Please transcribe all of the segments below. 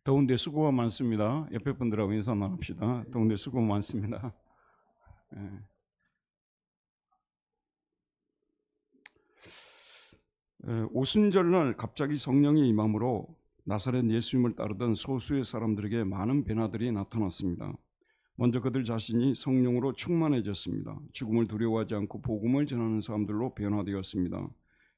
더운데 수고가 많습니다. 옆에 분들하고 인사 나눕시다. 더운데 수고 많습니다. 예. 오순절날 갑자기 성령이 임함으로 나사렛 예수님을 따르던 소수의 사람들에게 많은 변화들이 나타났습니다. 먼저 그들 자신이 성령으로 충만해졌습니다. 죽음을 두려워하지 않고 복음을 전하는 사람들로 변화되었습니다.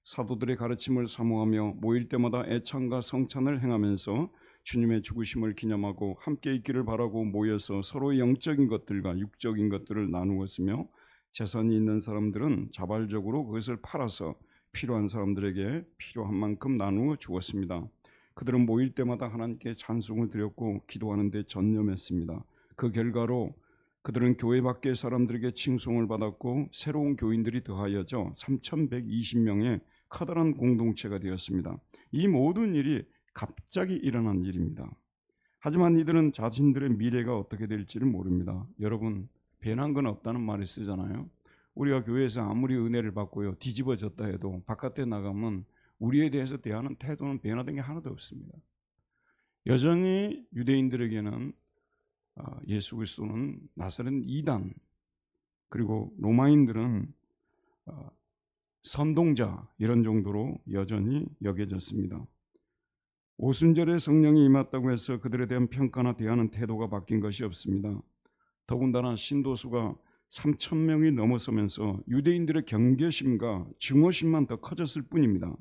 사도들의 가르침을 사모하며 모일 때마다 애찬과 성찬을 행하면서 주님의 죽으심을 기념하고 함께 있기를 바라고 모여서 서로 영적인 것들과 육적인 것들을 나누었으며 재산이 있는 사람들은 자발적으로 그것을 팔아서 필요한 사람들에게 필요한 만큼 나누어 주었습니다. 그들은 모일 때마다 하나님께 찬송을 드렸고 기도하는 데 전념했습니다. 그 결과로 그들은 교회 밖의 사람들에게 칭송을 받았고 새로운 교인들이 더하여져 3,120명의 커다란 공동체가 되었습니다. 이 모든 일이 갑자기 일어난 일입니다. 하지만 이들은 자신들의 미래가 어떻게 될지를 모릅니다. 여러분, 변한 건 없다는 말을 쓰잖아요. 우리가 교회에서 아무리 은혜를 받고요 뒤집어졌다 해도 바깥에 나가면 우리에 대해서 대하는 태도는 변화된 게 하나도 없습니다. 여전히 유대인들에게는 예수 그리스도는 나사렛 이단, 그리고 로마인들은 선동자, 이런 정도로 여전히 여겨졌습니다. 오순절에 성령이 임했다고 해서 그들에 대한 평가나 대하는 태도가 바뀐 것이 없습니다. 더군다나 신도수가 3,000명이 넘어서면서 유대인들의 경계심과 증오심만 더 커졌을 뿐입니다.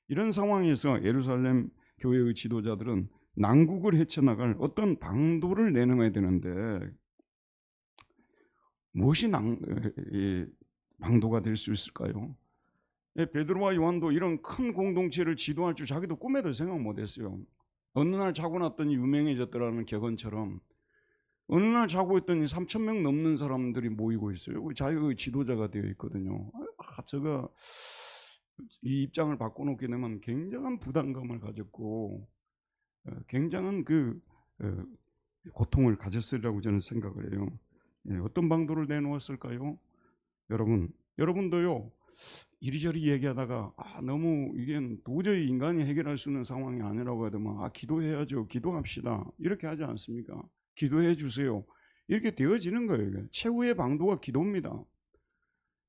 이런 상황에서 예루살렘 교회의 지도자들은 난국을 헤쳐나갈 어떤 방도를 내놓아야 되는데 무엇이 방도가 될 수 있을까요? 베드로와 요한도 이런 큰 공동체를 지도할 줄 자기도 꿈에도 생각 못했어요. 어느 날 자고 났더니 유명해졌더라는 격언처럼 어느 날 자고 있더니 3,000명 넘는 사람들이 모이고 있어요. 자기가 지도자가 되어 있거든요. 제가 이 입장을 바꿔놓게 되면 굉장한 부담감을 가졌고 굉장한 고통을 가졌으리라고 저는 생각을 해요. 어떤 방도를 내놓았을까요? 여러분도요 이리저리 얘기하다가 너무 이게 도저히 인간이 해결할 수 있는 상황이 아니라고 하더만 기도해야죠, 기도합시다, 이렇게 하지 않습니까? 기도해 주세요, 이렇게 되어지는 거예요. 최후의 방도가 기도입니다.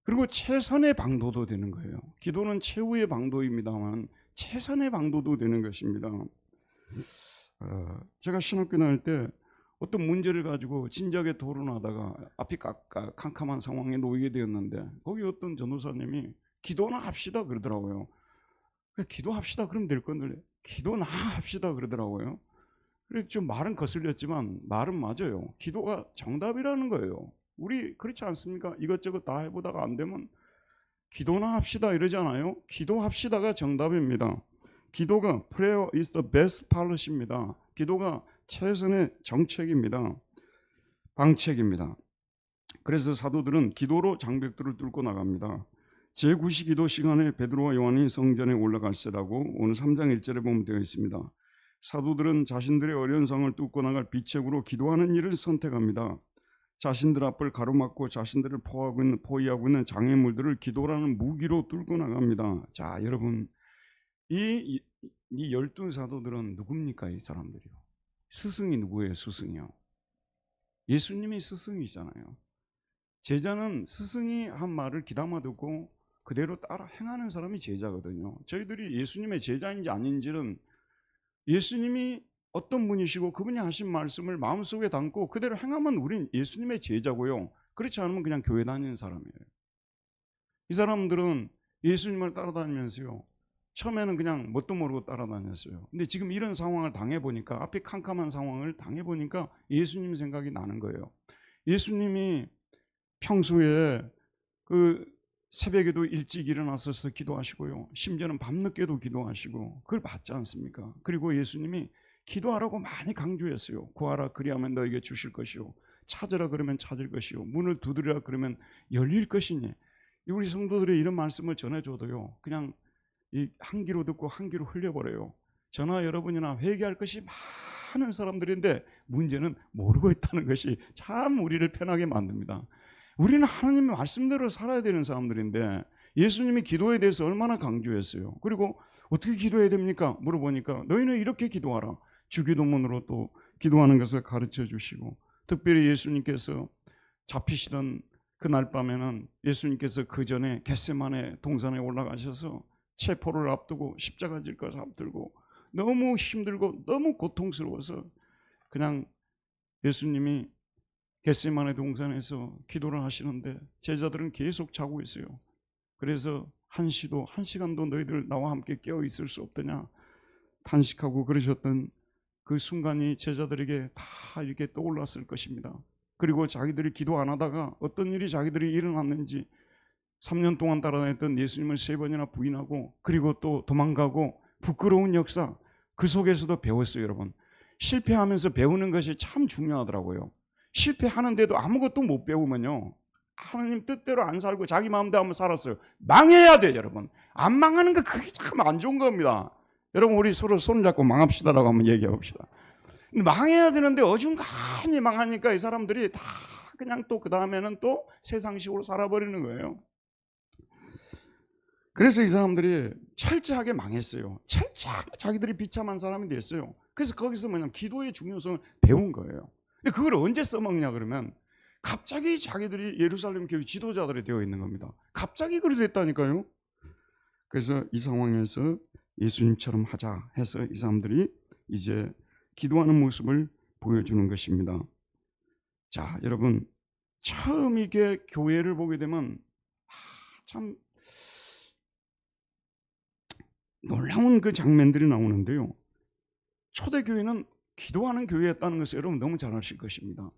그리고 최선의 방도도 되는 거예요. 기도는 최후의 방도입니다만 최선의 방도도 되는 것입니다. 제가 신학교 다닐 때 어떤 문제를 가지고 진지하게 토론하다가 앞이 캄캄한 상황에 놓이게 되었는데 거기 어떤 전도사님이 기도나 합시다 그러더라고요. 기도합시다 그러면 될 건데 기도나 합시다 그러더라고요. 그래서 좀 말은 거슬렸지만 말은 맞아요. 기도가 정답이라는 거예요. 우리 그렇지 않습니까? 이것저것 다 해보다가 안 되면 기도나 합시다 이러잖아요. 기도합시다가 정답입니다. 기도가 prayer is the best policy입니다. 기도가 최선의 정책입니다. 방책입니다. 그래서 사도들은 기도로 장벽들을 뚫고 나갑니다. 제9시 기도 시간에 베드로와 요한이 성전에 올라갈세라고 오늘 3장 1절에 보면 되어 있습니다. 사도들은 자신들의 어려운 상황을 뚫고 나갈 비책으로 기도하는 일을 선택합니다. 자신들 앞을 가로막고 자신들을 포위하고 있는 장애물들을 기도라는 무기로 뚫고 나갑니다. 자, 여러분, 이 12사도들은 누굽니까? 이 사람들이요. 스승이 누구예요? 스승이요. 예수님이 스승이잖아요. 제자는 스승이 한 말을 귀담아 듣고 그대로 따라 행하는 사람이 제자거든요. 저희들이 예수님의 제자인지 아닌지는 예수님이 어떤 분이시고 그분이 하신 말씀을 마음속에 담고 그대로 행하면 우린 예수님의 제자고요. 그렇지 않으면 그냥 교회 다니는 사람이에요. 이 사람들은 예수님을 따라다니면서요, 처음에는 그냥 뭣도 모르고 따라다녔어요. 근데 지금 이런 상황을 당해보니까, 앞에 캄캄한 상황을 당해보니까 예수님 생각이 나는 거예요. 예수님이 평소에 새벽에도 일찍 일어나서 기도하시고요, 심지어는 밤늦게도 기도하시고 그걸 봤지 않습니까? 그리고 예수님이 기도하라고 많이 강조했어요. 구하라 그리하면 너에게 주실 것이요, 찾으라 그러면 찾을 것이요, 문을 두드리라 그러면 열릴 것이니. 우리 성도들이 이런 말씀을 전해줘도요 그냥 한 귀로 듣고 한 귀로 흘려버려요. 저나 여러분이나 회개할 것이 많은 사람들인데 문제는 모르고 있다는 것이 참 우리를 편하게 만듭니다. 우리는 하나님의 말씀대로 살아야 되는 사람들인데 예수님이 기도에 대해서 얼마나 강조했어요. 그리고 어떻게 기도해야 됩니까? 물어보니까 너희는 이렇게 기도하라. 주기도문으로 또 기도하는 것을 가르쳐 주시고, 특별히 예수님께서 잡히시던 그날 밤에는 예수님께서 그 전에 겟세마네 동산에 올라가셔서 체포를 앞두고 십자가 질 것을 앞두고 너무 힘들고 너무 고통스러워서 그냥 예수님이 겟세마네 동산에서 기도를 하시는데 제자들은 계속 자고 있어요. 그래서 한 시간도 너희들 나와 함께 깨어 있을 수 없더냐 탄식하고 그러셨던 그 순간이 제자들에게 다 이렇게 떠올랐을 것입니다. 그리고 자기들이 기도 안 하다가 어떤 일이 자기들이 일어났는지 3년 동안 따라다녔던 예수님을 3번이나 부인하고 그리고 또 도망가고 부끄러운 역사, 그 속에서도 배웠어요. 여러분, 실패하면서 배우는 것이 참 중요하더라고요. 실패하는데도 아무것도 못 배우면요, 하나님 뜻대로 안 살고 자기 마음대로 한번 살았어요. 망해야 돼요. 여러분, 안 망하는 거 그게 참 안 좋은 겁니다. 여러분, 우리 서로 손잡고 망합시다라고 한번 얘기해 봅시다. 망해야 되는데 어중간히 망하니까 이 사람들이 다 그냥 또 그 다음에는 또 세상식으로 살아버리는 거예요. 그래서 이 사람들이 철저하게 망했어요. 철저하게 자기들이 비참한 사람이 됐어요. 그래서 거기서 뭐냐면 기도의 중요성을 배운 거예요. 근데 그걸 언제 써먹냐 그러면 갑자기 자기들이 예루살렘 교회 지도자들이 되어 있는 겁니다. 갑자기 그리 됐다니까요. 그래서 이 상황에서 예수님처럼 하자 해서 이 사람들이 이제 기도하는 모습을 보여주는 것입니다. 자, 여러분, 처음 이게 교회를 보게 되면 참 놀라운 그 장면들이 나오는데요. 초대교회는 기도하는 교회였다는 것을 여러분 너무 잘 아실 것입니다.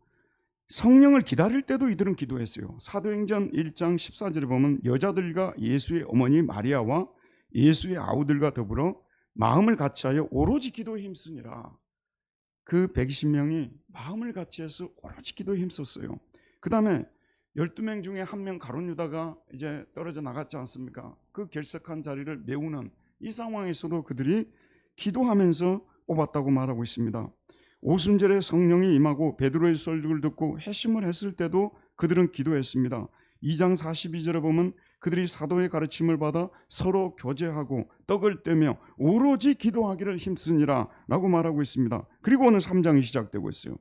성령을 기다릴 때도 이들은 기도했어요. 사도행전 1장 14절에 보면 여자들과 예수의 어머니 마리아와 예수의 아우들과 더불어 마음을 같이하여 오로지 기도에 힘쓰니라. 그 120명이 마음을 같이해서 오로지 기도에 힘썼어요. 그 다음에 12명 중에 한 명 가룟 유다가 이제 떨어져 나갔지 않습니까? 그 결석한 자리를 메우는 이 상황에서도 그들이 기도하면서 뽑았다고 말하고 있습니다. 오순절에 성령이 임하고 베드로의 설교를 듣고 회심을 했을 때도 그들은 기도했습니다. 2장 42절에 보면 그들이 사도의 가르침을 받아 서로 교제하고 떡을 떼며 오로지 기도하기를 힘쓰니라 라고 말하고 있습니다. 그리고 오늘 3장이 시작되고 있어요.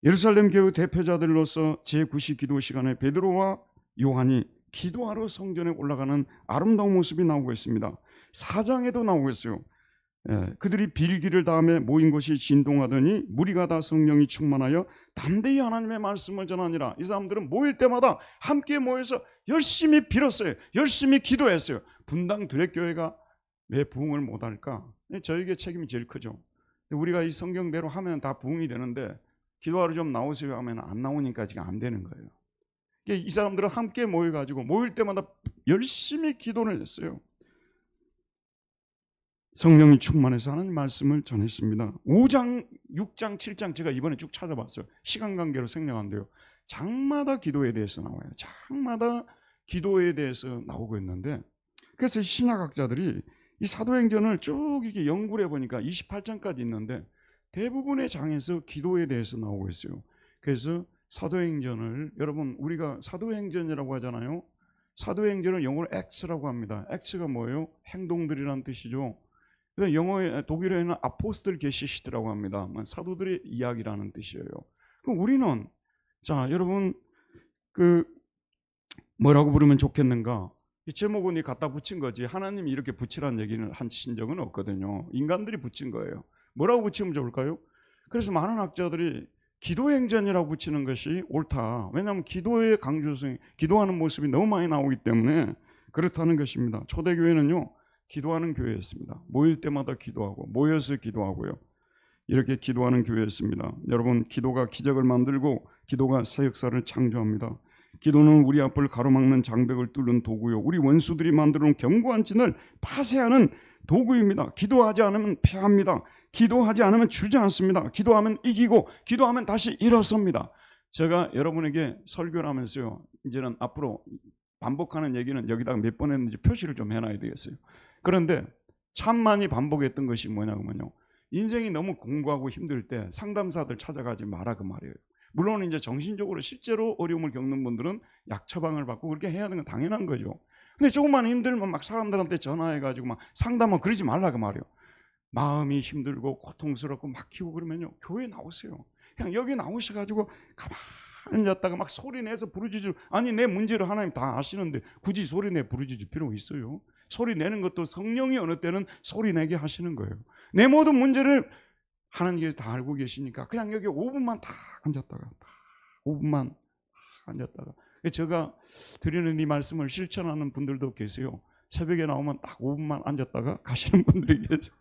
예루살렘 교회 대표자들로서 제9시 기도 시간에 베드로와 요한이 기도하러 성전에 올라가는 아름다운 모습이 나오고 있습니다. 4장에도 나오고 있어요. 그들이 빌기를 다음에 모인 곳이 진동하더니 무리가 다 성령이 충만하여 담대히 하나님의 말씀을 전하니라. 이 사람들은 모일 때마다 함께 모여서 열심히 빌었어요. 열심히 기도했어요. 분당 드랙교회가 왜 부흥을 못할까? 저에게 책임이 제일 크죠. 우리가 이 성경대로 하면 다 부흥이 되는데 기도하러 좀 나오세요 하면 안 나오니까 지금 안 되는 거예요. 이 사람들은 함께 모여가지고 모일 때마다 열심히 기도를 했어요. 성령이 충만해서 하는 말씀을 전했습니다. 5장, 6장, 7장 제가 이번에 쭉 찾아봤어요. 시간 관계로 생략한데요. 장마다 기도에 대해서 나와요. 장마다 기도에 대해서 나오고 있는데, 그래서 신학학자들이 이 사도행전을 쭉 이렇게 연구를 해보니까 28장까지 있는데 대부분의 장에서 기도에 대해서 나오고 있어요. 그래서 사도행전을, 여러분 우리가 사도행전이라고 하잖아요. 사도행전을 영어로 X라고 합니다. X가 뭐예요? 행동들이라는 뜻이죠. 영어에, 독일어에는 아포스톨 게시시트라고 합니다. 사도들의 이야기라는 뜻이에요. 그럼 우리는, 자, 여러분, 뭐라고 부르면 좋겠는가? 이 제목은 갖다 붙인 거지. 하나님이 이렇게 붙이라는 얘기는 하신 적은 없거든요. 인간들이 붙인 거예요. 뭐라고 붙이면 좋을까요? 그래서 많은 학자들이 기도행전이라고 붙이는 것이 옳다. 왜냐하면 기도의 강조성, 기도하는 모습이 너무 많이 나오기 때문에 그렇다는 것입니다. 초대교회는요, 기도하는 교회였습니다. 모일 때마다 기도하고 모여서 기도하고요. 이렇게 기도하는 교회였습니다. 여러분, 기도가 기적을 만들고 기도가 새 역사를 창조합니다. 기도는 우리 앞을 가로막는 장벽을 뚫는 도구요, 우리 원수들이 만들어놓은 견고한 진을 파쇄하는 도구입니다. 기도하지 않으면 패합니다. 기도하지 않으면 주저앉습니다. 기도하면 이기고 기도하면 다시 일어섭니다. 제가 여러분에게 설교를 하면서요, 이제는 앞으로 반복하는 얘기는 여기다가 몇 번 했는지 표시를 좀 해놔야 되겠어요. 그런데 참 많이 반복했던 것이 뭐냐면요, 인생이 너무 공부하고 힘들 때 상담사들 찾아가지 마라 그 말이에요. 물론 이제 정신적으로 실제로 어려움을 겪는 분들은 약 처방을 받고 그렇게 해야 되는 건 당연한 거죠. 근데 조금만 힘들면 막 사람들한테 전화해가지고 막 상담하고 그러지 말라 그 말이에요. 마음이 힘들고 고통스럽고 막히고 그러면요, 교회 나오세요. 그냥 여기 나오셔가지고 가만히 앉았다가 막 소리내서 부르짖을, 아니 내 문제를 하나님 다 아시는데 굳이 소리내 부르짖을 필요가 있어요? 소리 내는 것도 성령이 어느 때는 소리 내게 하시는 거예요. 내 모든 문제를 하나님께서 다 알고 계시니까 그냥 여기 5분만 다 앉았다가, 다 5분만 앉았다가. 제가 드리는 이 말씀을 실천하는 분들도 계세요. 새벽에 나오면 딱 5분만 앉았다가 가시는 분들이 계세요.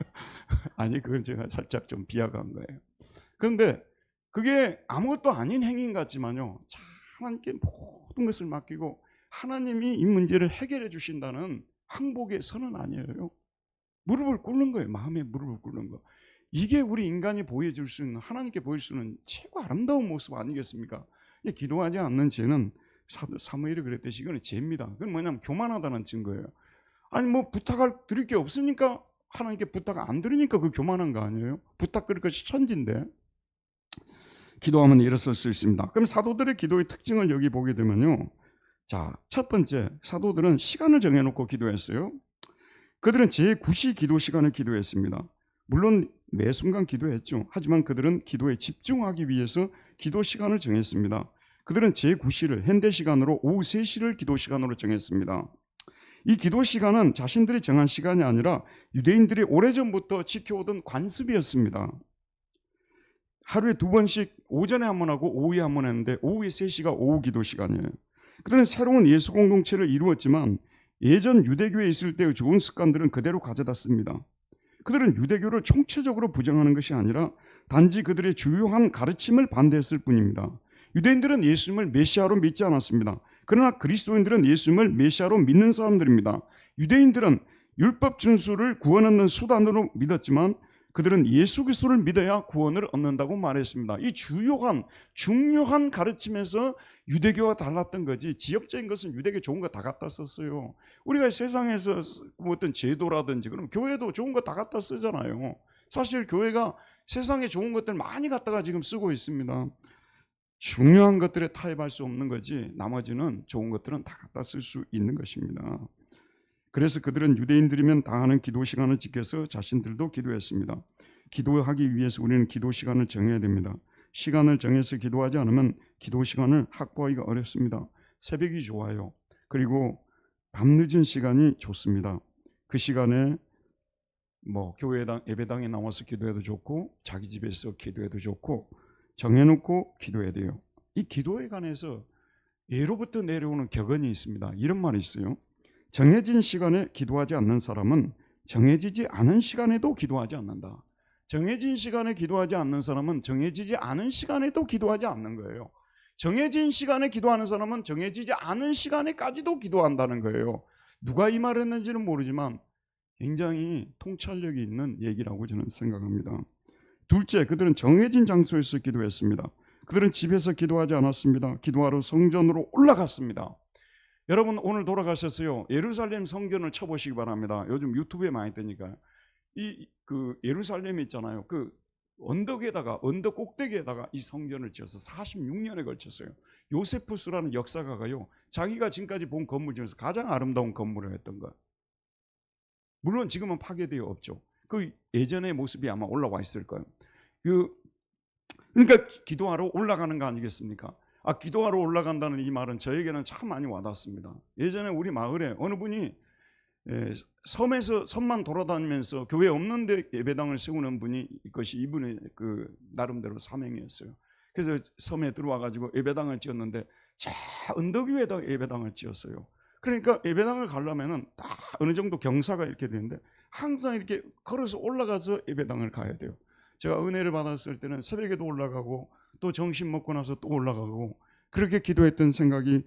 아니 그건 제가 살짝 좀 비하한 거예요. 그런데 그게 아무것도 아닌 행위인 것 같지만요, 하나님께 모든 것을 맡기고 하나님이 이 문제를 해결해 주신다는 항복의 선언 아니에요. 무릎을 꿇는 거예요. 마음에 무릎을 꿇는 거. 이게 우리 인간이 보여줄 수 있는, 하나님께 보일 수 있는 최고 아름다운 모습 아니겠습니까? 기도하지 않는 죄는 사무엘이 그랬듯이 이거는 죄입니다. 그건 뭐냐면 교만하다는 증거예요. 아니 뭐 부탁할 드릴 게 없으니까, 하나님께 부탁 안 드리니까 그 교만한 거 아니에요? 부탁 드릴 것이 천지인데. 기도하면 일어설 수 있습니다. 그럼 사도들의 기도의 특징을 여기 보게 되면요, 자, 첫 번째, 사도들은 시간을 정해놓고 기도했어요. 그들은 제9시 기도 시간에 기도했습니다. 물론 매 순간 기도했죠. 하지만 그들은 기도에 집중하기 위해서 기도 시간을 정했습니다. 그들은 제9시를 현대 시간으로 오후 3시를 기도 시간으로 정했습니다. 이 기도 시간은 자신들이 정한 시간이 아니라 유대인들이 오래전부터 지켜오던 관습이었습니다. 하루에 2번씩 오전에 한 번 하고 오후에 한 번 했는데, 오후에 3시가 오후 기도 시간이에요. 그들은 새로운 예수 공동체를 이루었지만 예전 유대교에 있을 때의 좋은 습관들은 그대로 가져다 씁니다. 그들은 유대교를 총체적으로 부정하는 것이 아니라 단지 그들의 주요한 가르침을 반대했을 뿐입니다. 유대인들은 예수님을 메시아로 믿지 않았습니다. 그러나 그리스도인들은 예수님을 메시아로 믿는 사람들입니다. 유대인들은 율법 준수를 구원 얻는 수단으로 믿었지만 그들은 예수 그리스도를 믿어야 구원을 얻는다고 말했습니다. 이 중요한 가르침에서 유대교와 달랐던 거지, 지엽적인 것은 유대교 좋은 거 다 갖다 썼어요. 우리가 세상에서 어떤 제도라든지, 그럼 교회도 좋은 거 다 갖다 쓰잖아요. 사실 교회가 세상에 좋은 것들 많이 갖다가 지금 쓰고 있습니다. 중요한 것들에 타협할 수 없는 거지, 나머지는 좋은 것들은 다 갖다 쓸 수 있는 것입니다. 그래서 그들은 유대인들이면 다 하는 기도 시간을 지켜서 자신들도 기도했습니다. 기도하기 위해서 우리는 기도 시간을 정해야 됩니다. 시간을 정해서 기도하지 않으면 기도 시간을 확보하기가 어렵습니다. 새벽이 좋아요. 그리고 밤늦은 시간이 좋습니다. 그 시간에 뭐 교회당 예배당에 나와서 기도해도 좋고 자기 집에서 기도해도 좋고 정해놓고 기도해야 돼요. 이 기도에 관해서 예로부터 내려오는 격언이 있습니다. 이런 말이 있어요. 정해진 시간에 기도하지 않는 사람은 정해지지 않은 시간에도 기도하지 않는다. 정해진 시간에 기도하지 않는 사람은 정해지지 않은 시간에도 기도하지 않는 거예요. 정해진 시간에 기도하는 사람은 정해지지 않은 시간에까지도 기도한다는 거예요. 누가 이 말을 했는지는 모르지만 굉장히 통찰력이 있는 얘기라고 저는 생각합니다. 둘째, 그들은 정해진 장소에서 기도했습니다. 그들은 집에서 기도하지 않았습니다. 기도하러 성전으로 올라갔습니다. 여러분 오늘 돌아가셨어요. 예루살렘 성전을 쳐보시기 바랍니다. 요즘 유튜브에 많이 뜨니까요. 그 예루살렘 있잖아요. 그 언덕에다가, 언덕 꼭대기에다가 이 성전을 지어서 46년에 걸쳤어요. 요세푸스라는 역사가가요, 자기가 지금까지 본 건물 중에서 가장 아름다운 건물을 했던 거예요. 물론 지금은 파괴되어 없죠. 그 예전의 모습이 아마 올라와 있을 거예요. 그러니까 기도하러 올라가는 거 아니겠습니까? 기도하러 올라간다는 이 말은 저에게는 참 많이 와닿습니다. 예전에 우리 마을에 어느 분이 섬만 돌아다니면서 교회 없는데 예배당을 세우는 분이, 이것이 이분의 그 나름대로 사명이었어요. 그래서 섬에 들어와 가지고 예배당을 지었는데 저 언덕 위에다 예배당을 지었어요. 그러니까 예배당을 가려면은 딱 어느 정도 경사가 이렇게 되는데 항상 이렇게 걸어서 올라가서 예배당을 가야 돼요. 제가 은혜를 받았을 때는 새벽에도 올라가고 또 점심 먹고 나서 또 올라가고 그렇게 기도했던 생각이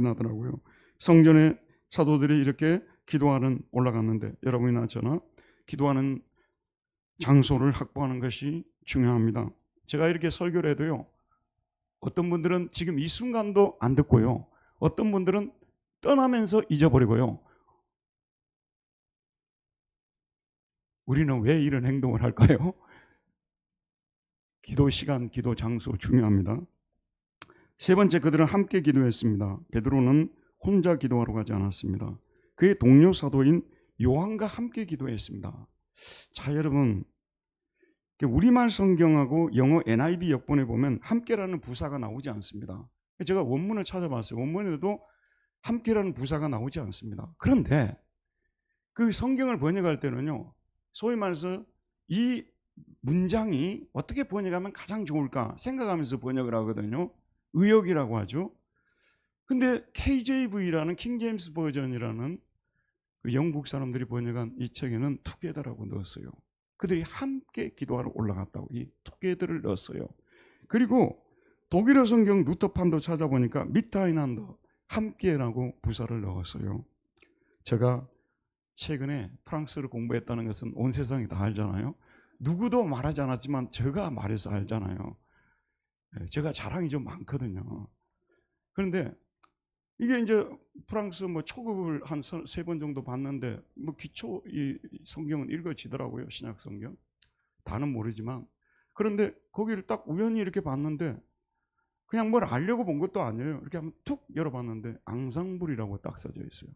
나더라고요. 성전에 사도들이 이렇게 기도하는 올라갔는데 여러분이나 저나 기도하는 장소를 확보하는 것이 중요합니다. 제가 이렇게 설교를 해도요, 어떤 분들은 지금 이 순간도 안 듣고요, 어떤 분들은 떠나면서 잊어버리고요. 우리는 왜 이런 행동을 할까요? 기도 시간, 기도 장소 중요합니다. 세 번째, 그들은 함께 기도했습니다. 베드로는 혼자 기도하러 가지 않았습니다. 그의 동료 사도인 요한과 함께 기도했습니다. 자, 여러분, 우리말 성경하고 영어 NIV 역본에 보면 함께라는 부사가 나오지 않습니다. 제가 원문을 찾아봤어요. 원문에도 함께라는 부사가 나오지 않습니다. 그런데 그 성경을 번역할 때는요, 소위 말해서 이 문장이 어떻게 번역하면 가장 좋을까 생각하면서 번역을 하거든요. 의역이라고 하죠. 근데 KJV라는 킹제임스 버전이라는 그 영국 사람들이 번역한 이 책에는 투게더라고 넣었어요. 그들이 함께 기도하러 올라갔다고 이 투게더를 넣었어요. 그리고 독일어 성경 루터판도 찾아보니까 미타이난더 함께라고 부사를 넣었어요. 제가 최근에 프랑스어를 공부했다는 것은 온 세상이 다 알잖아요. 누구도 말하지 않았지만 제가 말해서 알잖아요. 제가 자랑이 좀 많거든요. 그런데 이게 이제 프랑스 뭐 초급을 한 3번 정도 봤는데 뭐 기초 이 성경은 읽어지더라고요. 신약 성경. 다는 모르지만. 그런데 거기를 딱 우연히 이렇게 봤는데 그냥 뭘 알려고 본 것도 아니에요. 이렇게 한번 툭 열어봤는데 앙상블이라고 딱 써져 있어요.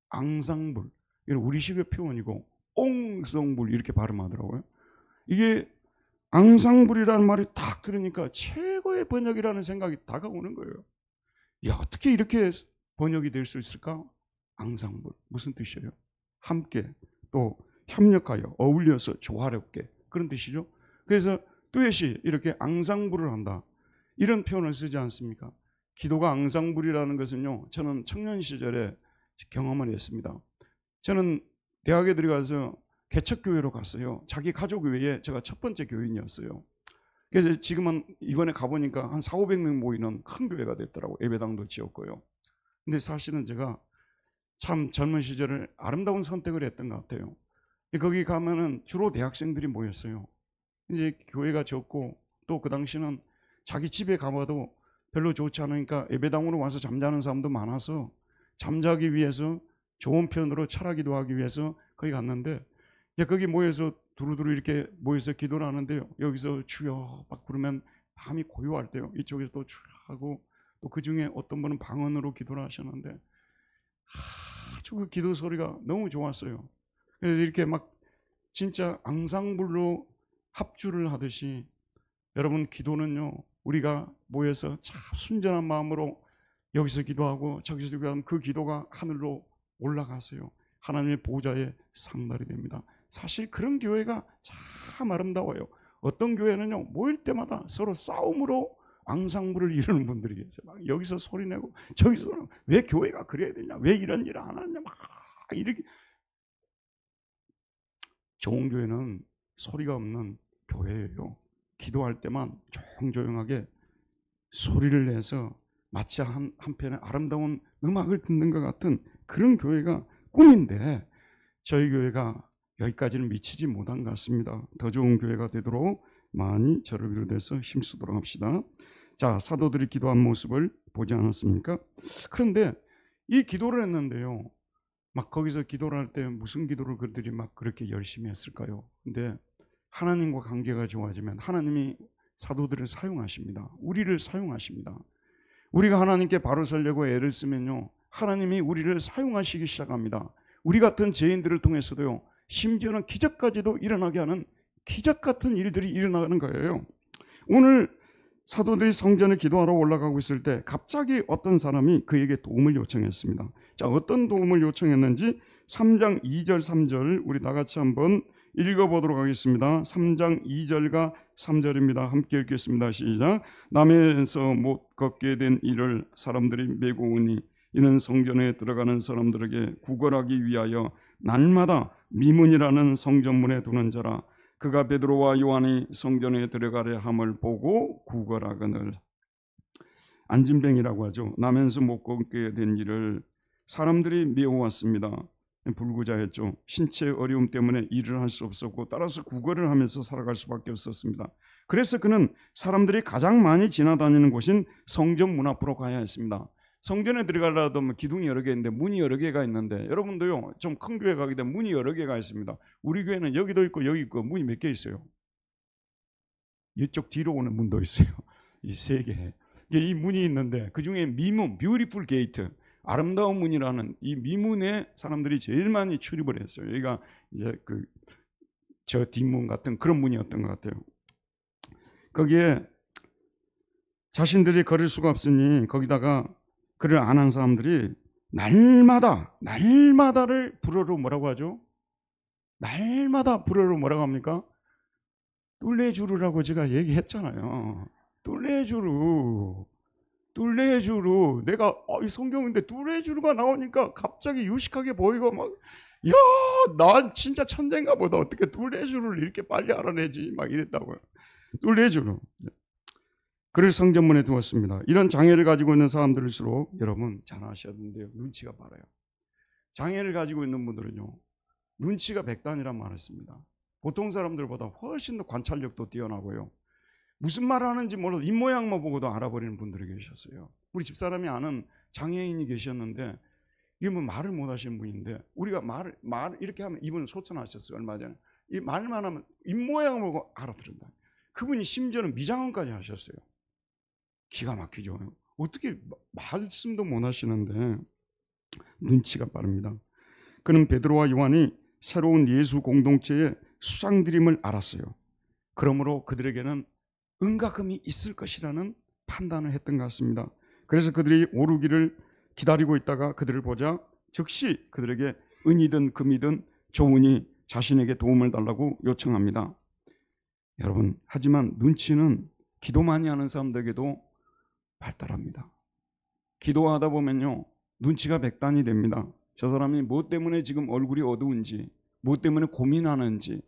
앙상블. 이건 우리식의 표현이고 옹성불 이렇게 발음하더라고요. 이게 앙상블이라는 말이 딱 들으니까 최고의 번역이라는 생각이 다가오는 거예요. 야, 어떻게 이렇게 번역이 될 수 있을까? 앙상블. 무슨 뜻이에요? 함께, 또 협력하여, 어울려서 조화롭게. 그런 뜻이죠. 그래서 듀엣이 이렇게 앙상블을 한다. 이런 표현을 쓰지 않습니까? 기도가 앙상블이라는 것은요, 저는 청년 시절에 경험을 했습니다. 저는 대학에 들어가서 개척교회로 갔어요. 자기 가족교회에 제가 첫 번째 교인이었어요. 그래서 지금은 이번에 가보니까 한 400~500명 모이는 큰 교회가 됐더라고요. 예배당도 지었고요. 근데 사실은 제가 참 젊은 시절을 아름다운 선택을 했던 것 같아요. 거기 가면은 주로 대학생들이 모였어요. 이제 교회가 적고 또 그 당시는 자기 집에 가봐도 별로 좋지 않으니까 예배당으로 와서 잠자는 사람도 많아서 잠자기 위해서 좋은 편으로 철학기도 하기 위해서 거기 갔는데 거기 모여서 두루두루 이렇게 모여서 기도를 하는데요. 여기서 주여 막 부르면 밤이 고요할 때요. 이쪽에서 또 주여 하고 또 그 중에 어떤 분은 방언으로 기도를 하셨는데 아주 그 기도 소리가 너무 좋았어요. 그래서 이렇게 막 진짜 앙상블로 합주를 하듯이 여러분 기도는요. 우리가 모여서 참 순전한 마음으로 여기서 기도하고 저기서 기도하면 그 기도가 하늘로 올라가서요. 하나님의 보좌에 상달이 됩니다. 사실 그런 교회가 참 아름다워요. 어떤 교회는요. 모일 때마다 서로 싸움으로 앙상블을 이루는 분들이 계세요. 막 여기서 소리내고 저기서 왜 교회가 그래야 되냐. 왜 이런 일을 안 하냐. 막 이렇게. 좋은 교회는 소리가 없는 교회예요. 기도할 때만 조용조용하게 소리를 내서 마치 한편의 아름다운 음악을 듣는 것 같은 그런 교회가 꿈인데 저희 교회가 여기까지는 미치지 못한 것 같습니다. 더 좋은 교회가 되도록 많이 저를 비롯해서 힘쓰도록 합시다. 자, 사도들이 기도한 모습을 보지 않았습니까? 그런데 이 기도를 했는데요. 막 거기서 기도를 할 때 무슨 기도를 그들이 막 그렇게 열심히 했을까요? 근데 하나님과 관계가 좋아지면 하나님이 사도들을 사용하십니다. 우리를 사용하십니다. 우리가 하나님께 바로 서려고 애를 쓰면요. 하나님이 우리를 사용하시기 시작합니다. 우리 같은 죄인들을 통해서도요. 심지어는 기적까지도 일어나게 하는 기적 같은 일들이 일어나는 거예요. 오늘 사도들이 성전에 기도하러 올라가고 있을 때 갑자기 어떤 사람이 그에게 도움을 요청했습니다. 자, 어떤 도움을 요청했는지 3장 2절 3절 우리 다 같이 한번 읽어보도록 하겠습니다. 3장 2절과 3절입니다. 함께 읽겠습니다. 시작. 남에서 못 걷게 된 이를 사람들이 메고 오니 이는 성전에 들어가는 사람들에게 구걸하기 위하여 날마다 미문이라는 성전문에 두는 자라. 그가 베드로와 요한이 성전에 들어가려 함을 보고 구걸하거늘. 안진뱅이라고 하죠. 나면서 못 걷게 된 일을 사람들이 메워왔습니다. 불구자였죠. 신체 어려움 때문에 일을 할 수 없었고 따라서 구걸을 하면서 살아갈 수밖에 없었습니다. 그래서 그는 사람들이 가장 많이 지나다니는 곳인 성전 문 앞으로 가야 했습니다. 성전에 들어가려도 기둥이 여러 개 있는데 문이 여러 개가 있는데 여러분도요. 좀 큰 교회 가게 되면 문이 여러 개가 있습니다. 우리 교회는 여기도 있고 여기 있고 문이 몇 개 있어요? 이쪽 뒤로 오는 문도 있어요. 이 3개. 이 문이 있는데 그중에 미문, 뷰티풀 게이트, 아름다운 문이라는 이 미문에 사람들이 제일 많이 출입을 했어요. 여기가 이제 그 저 뒷문 같은 그런 문이었던 것 같아요. 거기에 자신들이 걸을 수가 없으니 거기다가 글을 안 한 사람들이 날마다를 불어로 뭐라고 하죠? 날마다 불어로 뭐라고 합니까? 뚫레주루라고 제가 얘기했잖아요. 뚫레주루. 내가 이 성경인데 뚫레주루가 나오니까 갑자기 유식하게 보이고 막, 야, 난 진짜 천재인가 보다. 어떻게 뚫레주루를 이렇게 빨리 알아내지? 막 이랬다고요. 뚫레주루. 글을 성전문에 두었습니다. 이런 장애를 가지고 있는 사람들일수록 여러분 잘 아셔야 되는데요. 눈치가 빠르요. 장애를 가지고 있는 분들은요. 눈치가 백단이란 말을 씁니다. 보통 사람들보다 훨씬 더 관찰력도 뛰어나고요. 무슨 말을 하는지 몰라도 입모양만 보고도 알아버리는 분들이 계셨어요. 우리 집사람이 아는 장애인이 계셨는데 이분 말을 못 하시는 분인데 우리가 말 이렇게 하면 이분은 소천하셨어요. 얼마 전에. 이 말만 하면 입모양을 보고 알아들은다. 그분이 심지어는 미장원까지 하셨어요. 기가 막히죠. 어떻게 말씀도 못 하시는데 눈치가 빠릅니다. 그는 베드로와 요한이 새로운 예수 공동체의 수장들임을 알았어요. 그러므로 그들에게는 은과 금이 있을 것이라는 판단을 했던 것 같습니다. 그래서 그들이 오르기를 기다리고 있다가 그들을 보자 즉시 그들에게 은이든 금이든 좋으니 자신에게 도움을 달라고 요청합니다. 여러분, 하지만 눈치는 기도 많이 하는 사람들에게도 발달합니다. 기도하다 보면요, 눈치가 백단이 됩니다. 저 사람이 무엇 때문에 지금 얼굴이 어두운지, 무엇 때문에 고민하는지,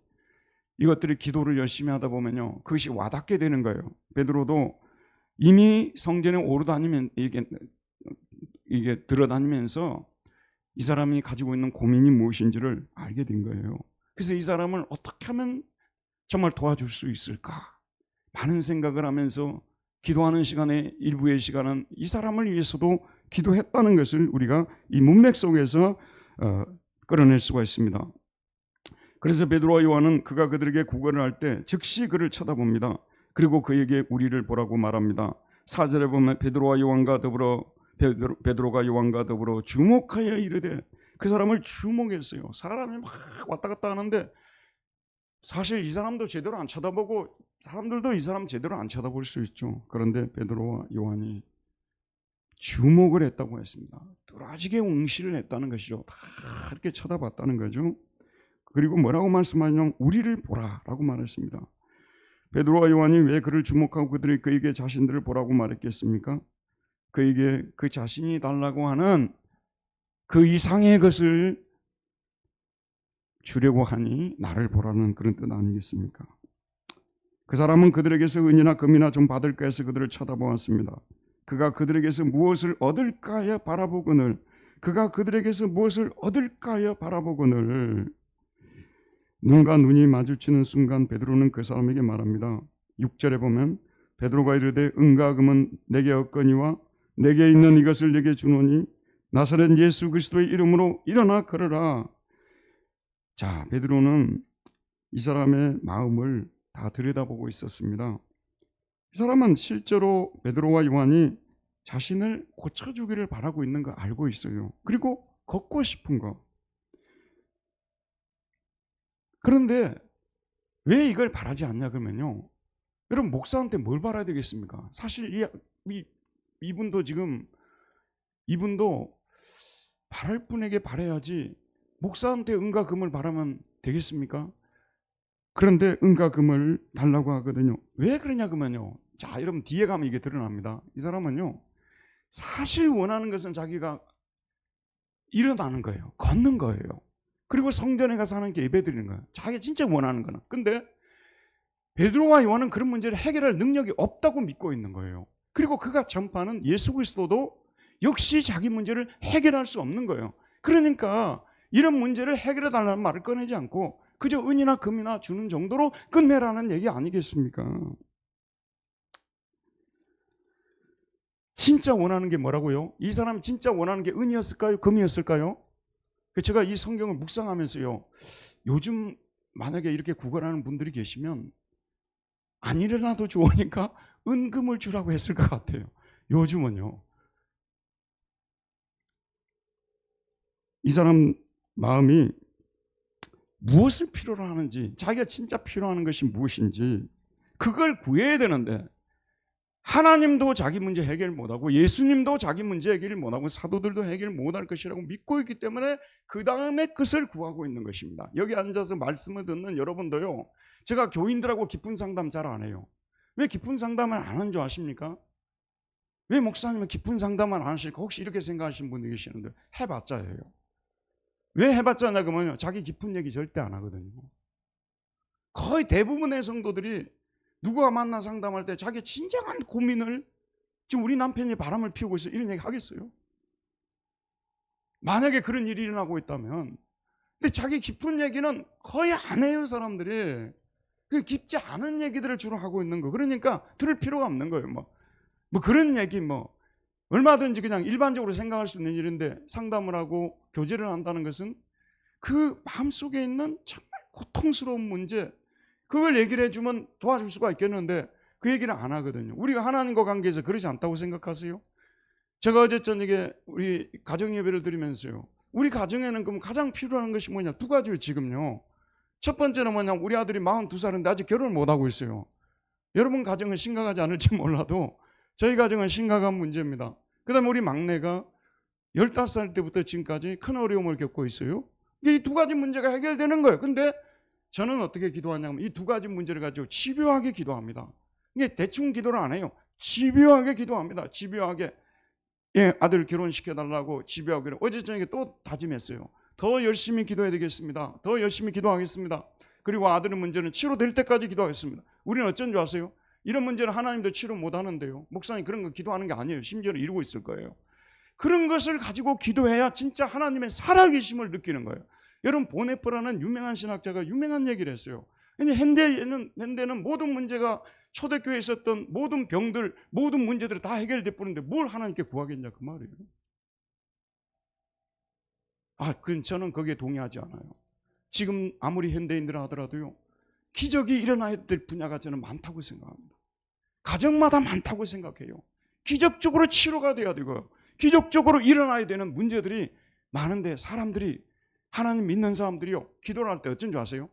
이것들이 기도를 열심히 하다 보면요, 그것이 와닿게 되는 거예요. 베드로도 이미 성전에 오르다니면 이게 들어다니면서 이 사람이 가지고 있는 고민이 무엇인지를 알게 된 거예요. 그래서 이 사람을 어떻게 하면 정말 도와줄 수 있을까? 많은 생각을 하면서 기도하는 시간에 일부의 시간은 이 사람을 위해서도 기도했다는 것을 우리가 이 문맥 속에서 끌어낼 수가 있습니다. 그래서 베드로와 요한은 그가 그들에게 구걸을 할 때 즉시 그를 쳐다봅니다. 그리고 그에게 우리를 보라고 말합니다. 4절에 보면 베드로가 요한과 더불어 주목하여 이르되, 그 사람을 주목했어요. 사람이 막 왔다 갔다 하는데 사실 이 사람도 제대로 안 쳐다보고 사람들도 이 사람 제대로 안 쳐다볼 수 있죠. 그런데 베드로와 요한이 주목을 했다고 했습니다. 뚜라지게 응시를 했다는 것이죠. 다 이렇게 쳐다봤다는 거죠. 그리고 뭐라고 말씀하냐면 우리를 보라라고 말했습니다. 베드로와 요한이 왜 그를 주목하고 그들이 그에게 자신들을 보라고 말했겠습니까? 그에게 그 자신이 달라고 하는 그 이상의 것을 주려고 하니 나를 보라는 그런 뜻 아니겠습니까? 그 사람은 그들에게서 은이나 금이나 좀 받을까 해서 그들을 쳐다보았습니다. 그가 그들에게서 무엇을 얻을까 하여 바라보거늘 눈과 눈이 마주치는 순간 베드로는 그 사람에게 말합니다. 6절에 보면 베드로가 이르되 은과 금은 내게 없거니와 내게 있는 이것을 내게 주노니 나사렛 예수 그리스도의 이름으로 일어나 걸으라. 자, 베드로는 이 사람의 마음을 다 들여다보고 있었습니다. 이 사람은 실제로 베드로와 요한이 자신을 고쳐주기를 바라고 있는 거 알고 있어요. 그리고 걷고 싶은 거. 그런데 왜 이걸 바라지 않냐 그러면요, 여러분 목사한테 뭘 바라야 되겠습니까? 사실 이분도 바랄 분에게 바라야지 목사한테 은과 금을 바라면 되겠습니까? 그런데 은과 금을 달라고 하거든요. 왜 그러냐 그러면요, 자, 여러분 뒤에 가면 이게 드러납니다. 이 사람은요, 사실 원하는 것은 자기가 일어나는 거예요. 걷는 거예요. 그리고 성전에 가서 하는 게 예배드리는 거예요. 자기가 진짜 원하는 거는. 근데 베드로와 요한은 그런 문제를 해결할 능력이 없다고 믿고 있는 거예요. 그리고 그가 전파하는 예수 그리스도도 역시 자기 문제를 해결할 수 없는 거예요. 그러니까 이런 문제를 해결해 달라는 말을 꺼내지 않고 그저 은이나 금이나 주는 정도로 끝내라는 얘기 아니겠습니까? 진짜 원하는 게 뭐라고요? 이 사람이 진짜 원하는 게 은이었을까요? 금이었을까요? 제가 이 성경을 묵상하면서요, 요즘 만약에 이렇게 구걸하는 분들이 계시면 안 일어나도 좋으니까 은금을 주라고 했을 것 같아요. 요즘은요. 이 사람 마음이 무엇을 필요로 하는지, 자기가 진짜 필요한 것이 무엇인지 그걸 구해야 되는데, 하나님도 자기 문제 해결 못하고 예수님도 자기 문제 해결 못하고 사도들도 해결 못할 것이라고 믿고 있기 때문에 그 다음에 끝을 구하고 있는 것입니다. 여기 앉아서 말씀을 듣는 여러분도요, 제가 교인들하고 깊은 상담 잘 안 해요. 왜 깊은 상담을 안 하는 줄 아십니까? 왜 목사님은 깊은 상담을 안 하실까? 혹시 이렇게 생각하시는 분이 계시는데, 해봤자 해요. 왜 해봤자냐 그러면요, 자기 깊은 얘기 절대 안 하거든요. 거의 대부분의 성도들이 누구와 만나 상담할 때 자기 진정한 고민을, 지금 우리 남편이 바람을 피우고 있어, 이런 얘기 하겠어요? 만약에 그런 일이 일어나고 있다면. 근데 자기 깊은 얘기는 거의 안 해요, 사람들이. 깊지 않은 얘기들을 주로 하고 있는 거. 그러니까 들을 필요가 없는 거예요. 뭐 그런 얘기 얼마든지 그냥 일반적으로 생각할 수 있는 일인데, 상담을 하고 교제를 한다는 것은 그 마음속에 있는 정말 고통스러운 문제, 그걸 얘기를 해주면 도와줄 수가 있겠는데 그 얘기를 안 하거든요. 우리가 하나님과 관계에서 그러지 않다고 생각하세요? 제가 어제 저녁에 우리 가정예배를 드리면서요, 우리 가정에는 그럼 가장 필요한 것이 뭐냐? 두 가지요, 지금요. 첫 번째는 뭐냐? 우리 아들이 42살인데 아직 결혼을 못하고 있어요. 여러분 가정은 심각하지 않을지 몰라도 저희 가정은 심각한 문제입니다. 그 다음에 우리 막내가 15살 때부터 지금까지 큰 어려움을 겪고 있어요. 이 두 가지 문제가 해결되는 거예요. 근데 저는 어떻게 기도하냐면 이 두 가지 문제를 가지고 집요하게 기도합니다. 이게 대충 기도를 안 해요. 집요하게 기도합니다. 집요하게. 예, 아들 결혼시켜달라고 집요하게. 어제 저녁에 또 다짐했어요. 더 열심히 기도해야 되겠습니다. 더 열심히 기도하겠습니다. 그리고 아들의 문제는 치료될 때까지 기도하겠습니다. 우리는 어쩐 줄 아세요? 이런 문제는 하나님도 치료 못하는데요, 목사님 그런 거 기도하는 게 아니에요. 심지어는 이루고 있을 거예요. 그런 것을 가지고 기도해야 진짜 하나님의 살아계심을 느끼는 거예요. 여러분, 보네퍼라는 유명한 신학자가 유명한 얘기를 했어요. 현대는 모든 문제가, 초대교회에 있었던 모든 병들, 모든 문제들이 다 해결돼 버리는데 뭘 하나님께 구하겠냐 그 말이에요. 저는 거기에 동의하지 않아요. 지금 아무리 현대인들을 하더라도요, 기적이 일어나야 될 분야가 저는 많다고 생각합니다. 가정마다 많다고 생각해요. 기적적으로 치료가 돼야 되고요, 기적적으로 일어나야 되는 문제들이 많은데, 사람들이, 하나님 믿는 사람들이요, 기도를 할 때 어쩐 줄 아세요?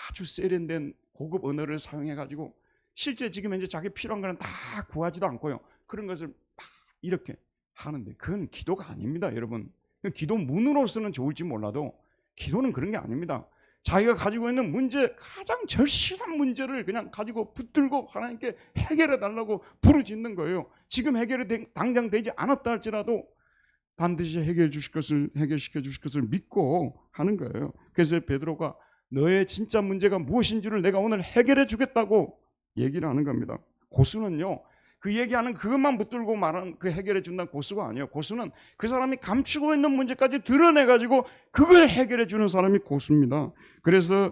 아주 세련된 고급 언어를 사용해가지고 실제 지금 현재 자기 필요한 거는 다 구하지도 않고요, 그런 것을 막 이렇게 하는데 그건 기도가 아닙니다, 여러분. 기도문으로서는 좋을지 몰라도 기도는 그런 게 아닙니다. 자기가 가지고 있는 문제, 가장 절실한 문제를 그냥 가지고 붙들고 하나님께 해결해 달라고 부르짖는 거예요. 지금 해결이 당장 되지 않았다 할지라도 반드시 해결시켜 주실 것을 믿고 하는 거예요. 그래서 베드로가 너의 진짜 문제가 무엇인지를 내가 오늘 해결해 주겠다고 얘기를 하는 겁니다. 고수는요, 그 얘기하는 그것만 붙들고 말하는 그 해결해 준다는 고수가 아니에요. 고수는 그 사람이 감추고 있는 문제까지 드러내가지고 그걸 해결해 주는 사람이 고수입니다. 그래서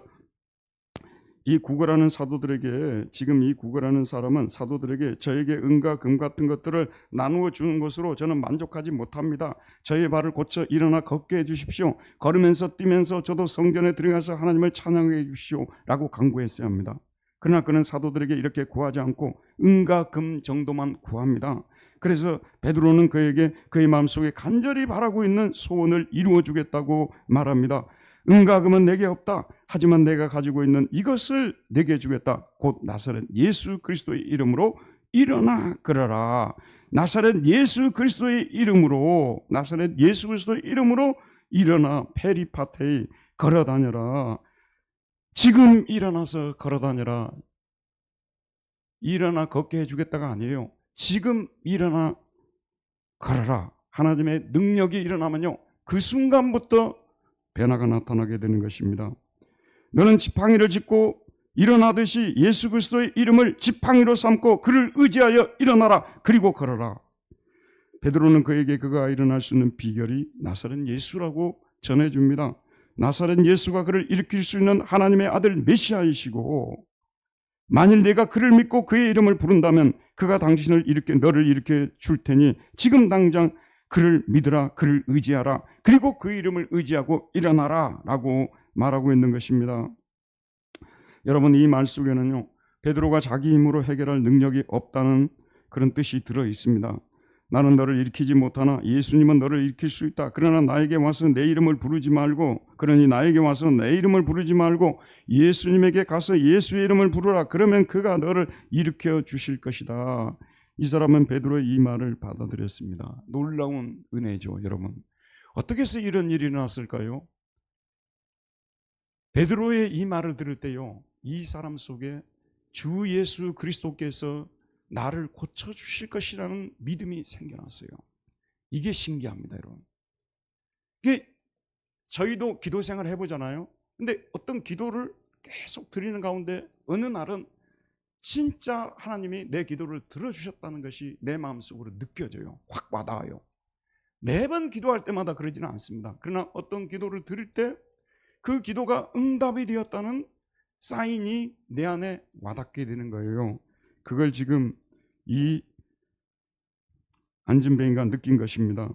이 구걸하는 사도들에게, 지금 이 구걸하는 사람은 사도들에게 저에게 은과 금 같은 것들을 나누어 주는 것으로 저는 만족하지 못합니다. 저의 발을 고쳐 일어나 걷게 해주십시오. 걸으면서 뛰면서 저도 성전에 들어가서 하나님을 찬양해 주십시오 라고 간구했어야 합니다. 그러나 그는 사도들에게 이렇게 구하지 않고 은과 금 정도만 구합니다. 그래서 베드로는 그에게 그의 마음속에 간절히 바라고 있는 소원을 이루어 주겠다고 말합니다. 은과 금은 내게 없다. 하지만 내가 가지고 있는 이것을 내게 주겠다. 곧 나사렛 예수 그리스도의 이름으로 일어나 걸어라. 나사렛 예수 그리스도의 이름으로, 나사렛 예수 그리스도의 이름으로 일어나 페리파테이 걸어다녀라. 지금 일어나서 걸어다녀라. 일어나 걷게 해주겠다가 아니에요. 지금 일어나 걸어라. 하나님의 능력이 일어나면요, 그 순간부터 변화가 나타나게 되는 것입니다. 너는 지팡이를 짚고 일어나듯이 예수 그리스도의 이름을 지팡이로 삼고 그를 의지하여 일어나라. 그리고 걸어라. 베드로는 그에게 그가 일어날 수 있는 비결이 나사렛 예수라고 전해줍니다. 나사렛 예수가 그를 일으킬 수 있는 하나님의 아들 메시아이시고, 만일 내가 그를 믿고 그의 이름을 부른다면 그가 너를 일으켜 줄 테니 지금 당장 그를 믿으라. 그를 의지하라. 그리고 그 이름을 의지하고 일어나라 라고 말하고 있는 것입니다. 여러분, 이 말 속에는요, 베드로가 자기 힘으로 해결할 능력이 없다는 그런 뜻이 들어 있습니다. 나는 너를 일으키지 못하나 예수님은 너를 일으킬 수 있다. 그러나 나에게 와서 내 이름을 부르지 말고, 그러니 나에게 와서 내 이름을 부르지 말고 예수님에게 가서 예수의 이름을 부르라. 그러면 그가 너를 일으켜 주실 것이다. 이 사람은 베드로의 이 말을 받아들였습니다. 놀라운 은혜죠, 여러분. 어떻게 해서 이런 일이 일어났을까요? 베드로의 이 말을 들을 때요, 이 사람 속에 주 예수 그리스도께서 나를 고쳐주실 것이라는 믿음이 생겨났어요. 이게 신기합니다, 여러분. 이게 저희도 기도 생활을 해보잖아요. 근데 어떤 기도를 계속 드리는 가운데 어느 날은 진짜 하나님이 내 기도를 들어주셨다는 것이 내 마음속으로 느껴져요. 확 와닿아요. 매번 기도할 때마다 그러지는 않습니다. 그러나 어떤 기도를 드릴 때 그 기도가 응답이 되었다는 사인이 내 안에 와닿게 되는 거예요. 그걸 지금 이 안진뱅이가 느낀 것입니다.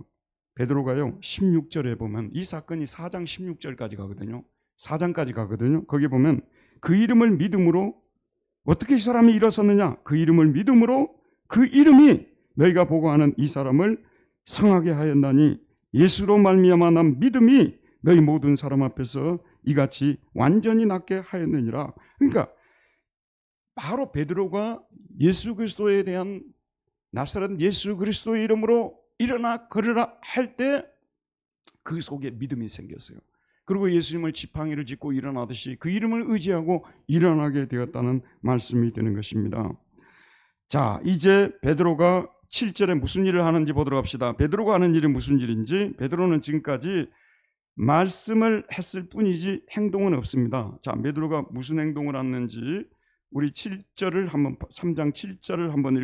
베드로가요 16절에 보면 이 사건이 4장 16절까지 가거든요. 4장까지 가거든요. 거기 보면 그 이름을 믿음으로, 어떻게 이 사람이 일어섰느냐? 그 이름을 믿음으로 그 이름이 너희가 보고 하는 이 사람을 성하게 하였나니 예수로 말미암아 난 믿음이 너희 모든 사람 앞에서 이같이 완전히 낫게 하였느니라. 그러니까 바로 베드로가 예수 그리스도에 대한 나사렛 예수 그리스도의 이름으로 일어나 걸으라 할 때 그 속에 믿음이 생겼어요. 그리고 예수님을 지팡이를 짚고 일어나듯이 그 이름을 의지하고 일어나게 되었다는 말씀이 되는 것입니다. 자, 이제 베드로가 7절에 무슨 일을 하는지 보도록 합시다. 베드로가 하는 일이 무슨 일인지. 베드로는 지금까지 말씀을 했을 뿐이지 행동은 없습니다. 자, 베드로가 무슨 행동을 했는지 우리 7절을 한번 3장 7절을 한번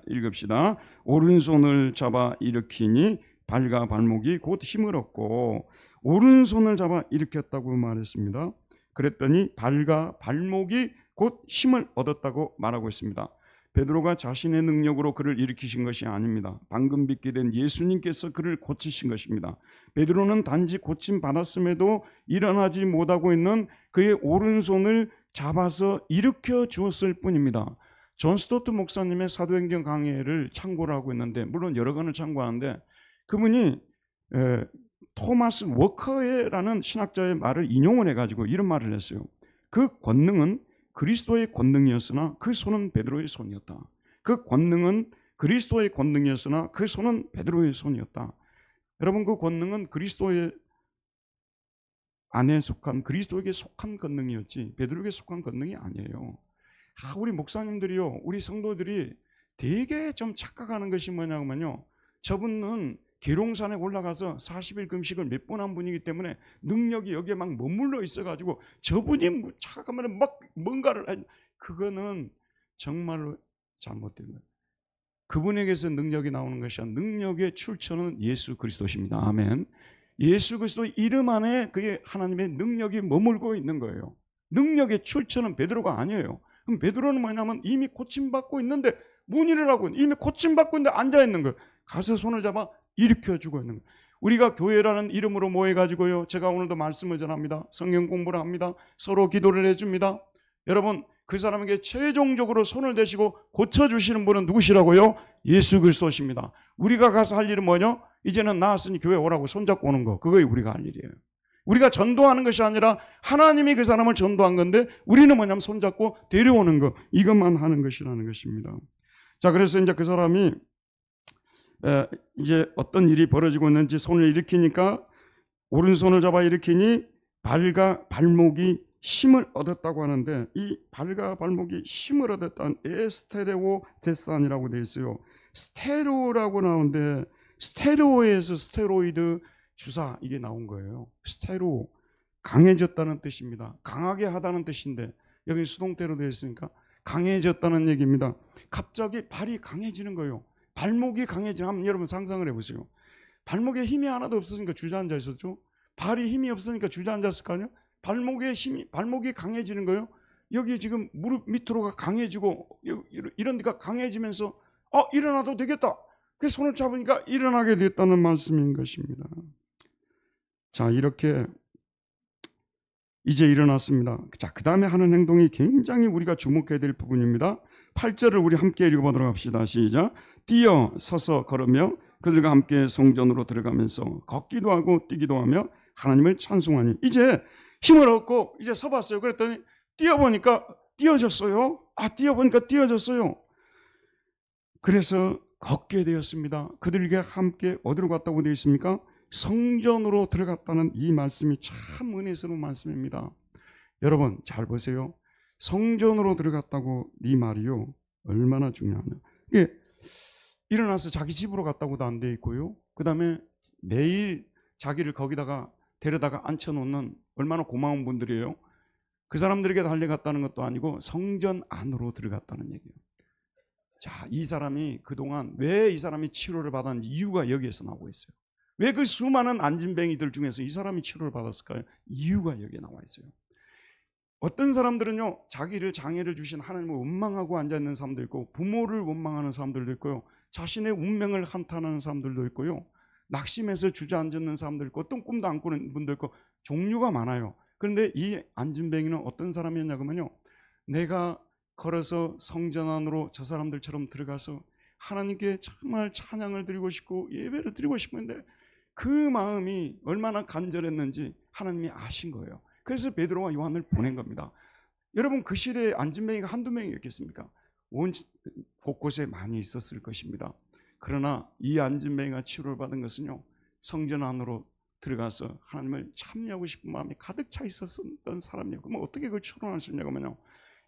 읽읍시다. 오른손을 잡아 일으키니 발과 발목이 곧 힘을 얻고, 오른손을 잡아 일으켰다고 말했습니다. 그랬더니 발과 발목이 곧 힘을 얻었다고 말하고 있습니다. 베드로가 자신의 능력으로 그를 일으키신 것이 아닙니다. 방금 뵙게 된 예수님께서 그를 고치신 것입니다. 베드로는 단지 고침 받았음에도 일어나지 못하고 있는 그의 오른손을 잡아서 일으켜 주었을 뿐입니다. 존 스토트 목사님의 사도행전 강해를 참고를 하고 있는데, 물론 여러 권을 참고하는데 그분이 토마스 워커라는 신학자의 말을 인용을 해가지고 이런 말을 했어요. 그 권능은 그리스도의 권능이었으나 그 손은 베드로의 손이었다. 그 권능은 그리스도의 권능이었으나 그 손은 베드로의 손이었다. 여러분, 그 권능은 그리스도의 안에 속한, 그리스도에게 속한 권능이었지 베드로에게 속한 권능이 아니에요. 우리 목사님들이요, 우리 성도들이 되게 좀 착각하는 것이 뭐냐면요, 저분은 계룡산에 올라가서 40일 금식을 몇 번 한 분이기 때문에 능력이 여기에 막 머물러 있어가지고 저분이 착각하면 막 뭔가를 그거는 정말로 잘못된 거예요. 그분에게서 능력이 나오는 것이 아니라 능력의 출처는 예수 그리스도십니다. 아멘. 예수 그리스도의 이름 안에 그의 하나님의 능력이 머물고 있는 거예요. 능력의 출처는 베드로가 아니에요. 그럼 베드로는 뭐냐면 이미 고침받고 있는데 뭔 일을 하고 이미 고침받고 있는데 앉아있는 거예요. 가서 손을 잡아 일으켜주고 있는 거예요. 우리가 교회라는 이름으로 모여가지고요, 제가 오늘도 말씀을 전합니다. 성경 공부를 합니다. 서로 기도를 해줍니다. 여러분, 그 사람에게 최종적으로 손을 대시고 고쳐주시는 분은 누구시라고요? 예수 그리스도십니다. 우리가 가서 할 일은 뭐냐? 이제는 나았으니 교회 오라고 손잡고 오는 거, 그거이 우리가 할 일이에요. 우리가 전도하는 것이 아니라 하나님이 그 사람을 전도한 건데 우리는 뭐냐면 손잡고 데려오는 거, 이것만 하는 것이라는 것입니다. 자, 그래서 이제 그 사람이 이제 어떤 일이 벌어지고 있는지, 손을 일으키니까 오른손을 잡아 일으키니 발과 발목이 힘을 얻었다고 하는데, 이 발과 발목이 힘을 얻었다는 에스테레오 데산이라고 되어 있어요. 스테로라고 나오는데 스테로에서 스테로이드 주사, 이게 나온 거예요. 스테로, 강해졌다는 뜻입니다. 강하게 하다는 뜻인데 여기 수동태로 되어 있으니까 강해졌다는 얘기입니다. 갑자기 발이 강해지는 거예요. 발목이 강해지면, 한번 여러분 상상을 해보세요. 발목에 힘이 하나도 없으니까 주저앉아 있었죠. 발이 힘이 없으니까 주저앉았을 거 아니에요. 발목이 강해지는 거예요. 여기 지금 무릎 밑으로가 강해지고 이런 데가 강해지면서 일어나도 되겠다. 그 손을 잡으니까 일어나게 됐다는 말씀인 것입니다. 자, 이렇게 이제 일어났습니다. 자, 그 다음에 하는 행동이 굉장히 우리가 주목해야 될 부분입니다. 8절을 우리 함께 읽어보도록 합시다. 시작. 뛰어 서서 걸으며 그들과 함께 성전으로 들어가면서 걷기도 하고 뛰기도 하며 하나님을 찬송하니. 이제 힘을 얻고 이제 서봤어요. 그랬더니 뛰어보니까 뛰어졌어요. 뛰어보니까 뛰어졌어요. 그래서 걷게 되었습니다. 그들과 함께 어디로 갔다고 되어 있습니까? 성전으로 들어갔다는 이 말씀이 참 은혜스러운 말씀입니다. 여러분 잘 보세요. 성전으로 들어갔다고 이 말이요 얼마나 중요하냐. 이게 일어나서 자기 집으로 갔다고도 안 돼 있고요. 그 다음에 매일 자기를 거기다가 데려다가 앉혀놓는 얼마나 고마운 분들이에요. 그 사람들에게 달려갔다는 것도 아니고 성전 안으로 들어갔다는 얘기예요. 자, 이 사람이 그동안 왜 이 사람이 치료를 받았는지 이유가 여기에서 나오고 있어요. 왜 그 수많은 안진뱅이들 중에서 이 사람이 치료를 받았을까요? 이유가 여기에 나와 있어요. 어떤 사람들은요, 자기를 장애를 주신 하나님을 원망하고 앉아있는 사람도 있고, 부모를 원망하는 사람들도 있고요, 자신의 운명을 한탄하는 사람들도 있고요, 낙심해서 주저앉는 사람들 있고, 어떤 꿈도 안 꾸는 분도 있고, 종류가 많아요. 그런데 이 안진뱅이는 어떤 사람이었냐 그러면요, 내가 걸어서 성전 안으로 저 사람들처럼 들어가서 하나님께 정말 찬양을 드리고 싶고 예배를 드리고 싶은데 그 마음이 얼마나 간절했는지 하나님이 아신 거예요. 그래서 베드로와 요한을 보낸 겁니다. 여러분 그 시대에 안진뱅이가 한두 명이었겠습니까? 온 곳곳에 많이 있었을 것입니다. 그러나 이 안진뱅이가 치료를 받은 것은요, 성전 안으로 들어가서 하나님을 참여하고 싶은 마음이 가득 차 있었던 사람이에요. 그럼 어떻게 그걸 추론할 수 있냐면요,